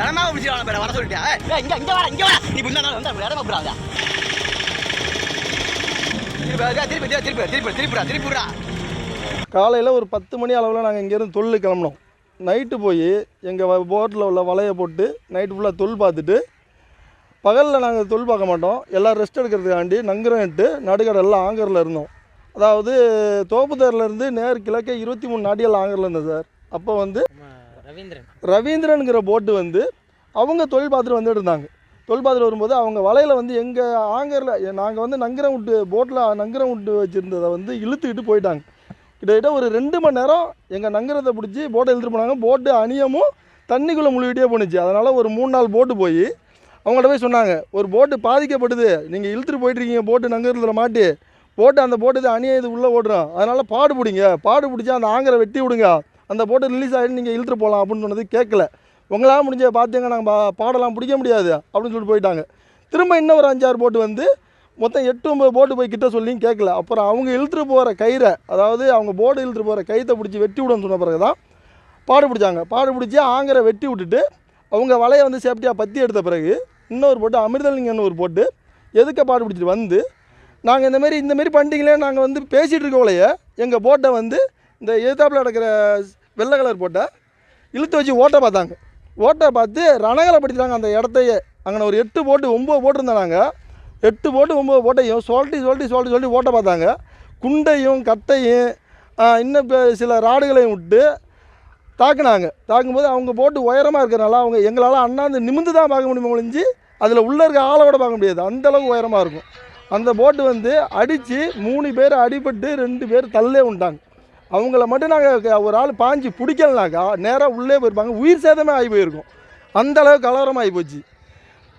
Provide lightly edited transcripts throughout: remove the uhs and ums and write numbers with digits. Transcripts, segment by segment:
இடமா பிடிச்சி வர சொல்லிட்டியா? இங்க வர நீ பின்னாடி வந்து இடமா போடாதா? திருப்பி காலையில் ஒரு 10 மணி அளவில் நாங்கள் இங்கேருந்து தொழில் கிளம்பினோம். நைட்டு போய் எங்கள் போட்டில் உள்ள வலையை போட்டு நைட்டு ஃபுல்லாக தொழில் பார்த்துட்டு, பகலில் நாங்கள் தொழில் பார்க்க மாட்டோம், எல்லோரும் ரெஸ்ட் எடுக்கிறதுக்காண்டி நங்கரன்ட்டு நடுக்கடலில் ஆங்கரில் இருந்தோம். அதாவது தோப்புத்தேர்லேருந்து நேர் கிழக்கே 23 நாட்டிகள் ஆங்கரில் இருந்தோம் சார். அப்போ வந்து ரவீந்திரனுங்கிற போட்டு வந்து அவங்க தொழில் பார்த்துட்டு வந்துட்டு இருந்தாங்க. தொழில் பார்த்துட்டு வரும்போது அவங்க வலையில் வந்து எங்கள் ஆங்கரில் நாங்கள் வந்து நங்கரம் விட்டு போட்டில் நங்கரம் விட்டு வச்சுருந்ததை வந்து இழுத்துக்கிட்டு போயிட்டாங்க. கிட்டத்தட்ட ஒரு 2 மணி நேரம் எங்கள் நங்கரத்தை பிடிச்சி போட்டை இழுத்துட்டு போனாங்க. போட்டு அணியமும் தண்ணிக்குள்ளே முழுகிட்டே போணுச்சு. அதனால் ஒரு 3-4 போட்டு போய் அவங்கள்ட்ட போய் சொன்னாங்க, ஒரு போட்டு பாதிக்கப்படுது, நீங்கள் இழுத்துட்டு போயிட்டுருக்கீங்க போட்டு நங்கரத்தில் மாட்டி, போட்டு அந்த போட்டு இது அணியை இது உள்ளே ஓடுறோம், அதனால் பாடு பிடிச்சி அந்த ஆங்கரை வெட்டி விடுங்க, அந்த போட்டு ரிலீஸ் ஆகிட்டு நீங்கள் இழுத்துட்டு போகலாம் அப்படின்னு சொன்னது கேட்கல. உங்களால் முடிஞ்ச பார்த்தீங்க நாங்கள் பாடலாம் பிடிக்க முடியாது அப்படின்னு சொல்லிட்டு போயிட்டாங்க. திரும்ப இன்னும் ஒரு 5-6 போட்டு வந்து மொத்தம் 8-9 போட்டு போய் கிட்ட சொல்லியும் கேட்கல. அப்புறம் அவங்க இழுத்துட்டு போகிற கயிறை, அதாவது அவங்க போட்டு இழுத்துட்டு போகிற கயிற்றை பிடிச்சி வெட்டி விடணும்னு சொன்ன பிறகு தான் பாடு பிடிச்சாங்க. பாடு பிடிச்சி ஆங்கரை வெட்டி விட்டுட்டு அவங்க வலையை வந்து சேஃப்டியாக பற்றி எடுத்த பிறகு இன்னொரு போட்டு அமிர்தலிங்கன்னு ஒரு போட்டு எதுக்க பாடு பிடிச்சிட்டு வந்து நாங்கள் இந்தமாரி பண்ணிட்டீங்களே, நாங்கள் வந்து பேசிகிட்டு இருக்கோலையே எங்கள் போட்டை வந்து இந்த எதிர்த்தாப்பில் நடக்கிற வெள்ளை கலர் போட்டை இழுத்து வச்சு ஓட்டை பார்த்தாங்க. ஓட்டை பார்த்து ரணகலைப்படுத்திட்டாங்க அந்த இடத்தையே. அங்கே ஒரு 8 போட்டு 9 போட்டு இருந்தாங்க. 8 போட்டு 9 போட்டையும் சொல்லி ஓட்ட பார்த்தாங்க. குண்டையும் கட்டையும் இன்னும் சில ராடுகளையும் விட்டு தாக்குனாங்க. தாக்கும்போது அவங்க போட்டு உயரமாக இருக்கிறனால அவங்க எங்களால் அண்ணாந்து நிமிந்து தான் பார்க்க முடியுமா ஒழிஞ்சு அதில் உள்ளே இருக்க ஆளோட பார்க்க முடியாது, அந்தளவுக்கு உயரமாக இருக்கும். அந்த போட்டு வந்து அடித்து 3 பேர் அடிபட்டு 2 பேர் தள்ளே விட்டாங்க. அவங்கள மட்டும் நாங்கள் ஒரு ஆள் பாஞ்சு பிடிக்கலனாக்கா நேராக உள்ளே போயிருப்பாங்க, உயிர் சேதமே ஆகி போயிருக்கும். அந்தளவுக்கு கலவரமாகி போச்சு.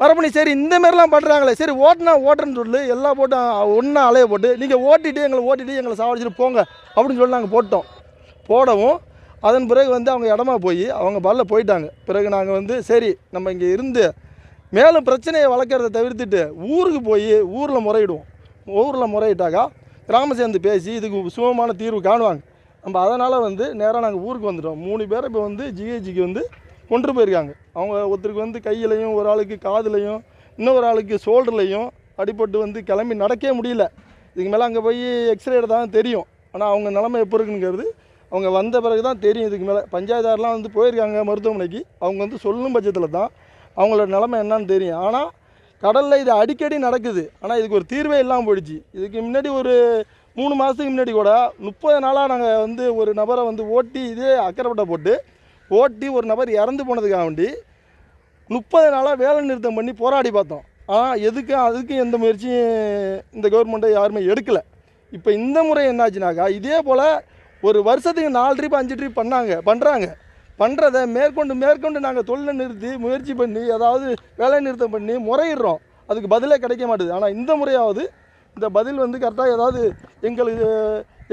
மறுபடி சரி இந்தமாரிலாம் பண்ணுறாங்களே, சரி ஓட்டுறேன்னு சொல்லி எல்லா போட்டும் ஒன்றா அலைய போட்டு நீங்கள் ஓட்டிட்டு எங்களை சாவடிச்சிட்டு போங்க அப்படின்னு சொல்லி நாங்கள் போடவும் அதன் பிறகு வந்து அவங்க இடமா போய் அவங்க பாலில் போயிட்டாங்க. பிறகு நாங்கள் வந்து சரி நம்ம இங்கே இருந்து மேலும் பிரச்சனையை வளர்க்குறத தவிர்த்துட்டு ஊருக்கு போய் ஊரில் முறையிடுவோம். ஊரில் முறையிட்டாக்கா கிராமம் சேர்ந்து பேசி இதுக்கு சுகமான தீர்வு காணுவாங்க. நம்ம அதனால் வந்து நேராக நாங்கள் ஊருக்கு வந்துட்டோம். 3 பேரை இப்போ வந்து ஜிஹெச்சிக்கு வந்து கொண்டு போயிருக்காங்க. அவங்க ஒருத்தருக்கு வந்து கையிலையும், ஒரு ஆளுக்கு காதுலையும், இன்னொரு ஆளுக்கு ஷோல்டர்லையும் அடிபட்டு வந்து கிளம்பி நடக்கவே முடியல. இதுக்கு மேலே அங்கே போய் எக்ஸ்ரே எடுத்தால் தெரியும். ஆனால் அவங்க நிலைமை எப்போ இருக்குங்கிறது அவங்க வந்த பிறகு தான் தெரியும். இதுக்கு மேலே பஞ்சாயத்தாரெலாம் வந்து போயிருக்காங்க மருத்துவமனைக்கு. அவங்க வந்து சொல்லும் பட்சத்தில் தான் அவங்களோட நிலைமை என்னன்னு தெரியும். ஆனால் கடலில் இது அடிக்கடி நடக்குது. ஆனால் இதுக்கு ஒரு தீர்வே இல்லாமல் போயிடுச்சு. இதுக்கு முன்னாடி ஒரு 3 மாதத்துக்கு முன்னாடி கூட 30 நாளாக நாங்கள் வந்து ஒரு நபரை வந்து ஓட்டி இதே அக்கரைப்பட்டை போட்டு ஓட்டி ஒரு நபர் இறந்து போனதுக்காக வேண்டி 30 நாளாக வேலை நிறுத்தம் பண்ணி போராடி பார்த்தோம். ஆனால் அதுக்கும் எந்த முயற்சியும் இந்த கவர்மெண்ட்டை யாருமே எடுக்கலை. இப்போ இந்த முறை என்னாச்சுனாக்கா இதே போல் ஒரு வருஷத்துக்கு 4 ட்ரிப் 5 ட்ரிப் பண்ணுறதை மேற்கொண்டு நாங்கள் தொழிலை நிறுத்தி முயற்சி பண்ணி ஏதாவது வேலை நிறுத்தம் பண்ணி முறையிடுறோம். அதுக்கு பதிலே கிடைக்க மாட்டுது. ஆனால் இந்த முறையாவது இந்த பதில் வந்து கரெக்டாக ஏதாவது எங்களுக்கு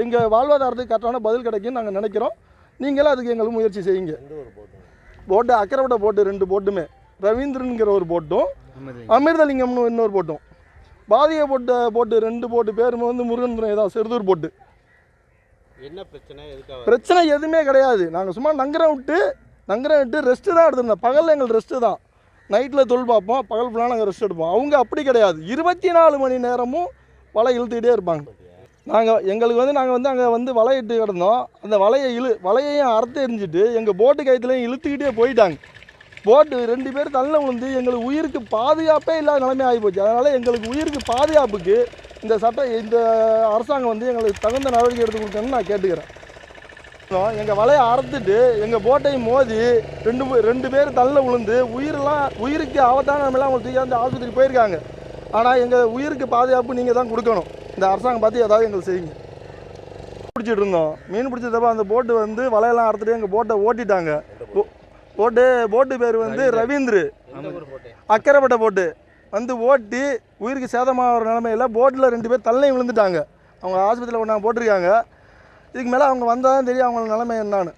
எங்கள் வாழ்வாதாரத்துக்கு கரெக்டான பதில் கிடைக்குன்னு நாங்கள் நினைக்கிறோம். நீங்களும் அதுக்கு எங்களுக்கு முயற்சி செய்யுங்க. போட்டு அக்கரைப்பட்டை போட்டு 2 போட்டுமே, ரவீந்திரனுங்கிற ஒரு போட்டும் அமிர்தலிங்கம்னு இன்னொரு போட்டும், பாதிக்கப்பட்ட போட்டு 2 போட்டு பேருமே வந்து முருகன் ஏதாவது செருதூர் போட்டு. என்ன பிரச்சனை எதுவுமே கிடையாது. நாங்கள் சும்மா நங்கரம் விட்டு ரெஸ்ட்டு தான் எடுத்துருந்தோம். பகலில் எங்களுக்கு ரெஸ்ட்டு தான். நைட்டில் தொழில் பார்ப்போம், பகல் ஃபுல்லாக நாங்கள் ரெஸ்ட் எடுப்போம். அவங்க அப்படி கிடையாது, 24 மணி நேரமும் வலை இழுத்துக்கிட்டே இருப்பாங்க. நாங்கள் வந்து அங்கே வந்து வலையிட்டு கிடந்தோம். அந்த வலையையும் அறுத்து எரிஞ்சிட்டு எங்கள் போட்டு கயத்துலையும் இழுத்துக்கிட்டே போயிட்டாங்க. போட்டு 2 பேர் தள்ள விழுந்து எங்களுக்கு உயிருக்கு பாதுகாப்பே இல்லாத நிலைமை ஆகிப்போச்சு. அதனால் எங்களுக்கு உயிருக்கு பாதுகாப்புக்கு இந்த அரசாங்கம் வந்து எங்களுக்கு தகுந்த நடவடிக்கை எடுத்து கொடுக்கணும்னு நான் கேட்டுக்கிறேன். எங்கள் வலையை அறுத்துட்டு எங்கள் போட்டையும் மோதி 2 பேர் தள்ள விழுந்து உயிருக்கு ஆபத்தான நிலைமையில அவங்க தூக்கி ஆஸ்பத்திரிக்கு போயிருக்காங்க. ஆனால் எங்கள் உயிருக்கு பாதுகாப்பு நீங்கள் தான் கொடுக்கணும். இந்த அரசாங்கம் பார்த்து ஏதாவது எங்களுக்கு செய்யுங்க. பிடிச்சிட்டு இருந்தோம், மீன் பிடிச்சதப்போ அந்த போட்டு வந்து வலையெல்லாம் அறுத்துட்டு எங்கள் போட்டை ஓட்டிட்டாங்க. போட்டு பேர் வந்து ரவீந்திரு, அக்கரைப்பட்டை போட்டு வந்து ஓட்டி உயிருக்கு சேதமாகிற நிலமையில் போட்டில் 2 பேர் தள்ளையும் விழுந்துட்டாங்க. அவங்க ஆஸ்பத்திரியில் கொண்டாந்து போட்டிருக்காங்க. இதுக்கு மேலே அவங்க வந்தால் தான் தெரியும் அவங்களோட நிலைமை என்னான்னு.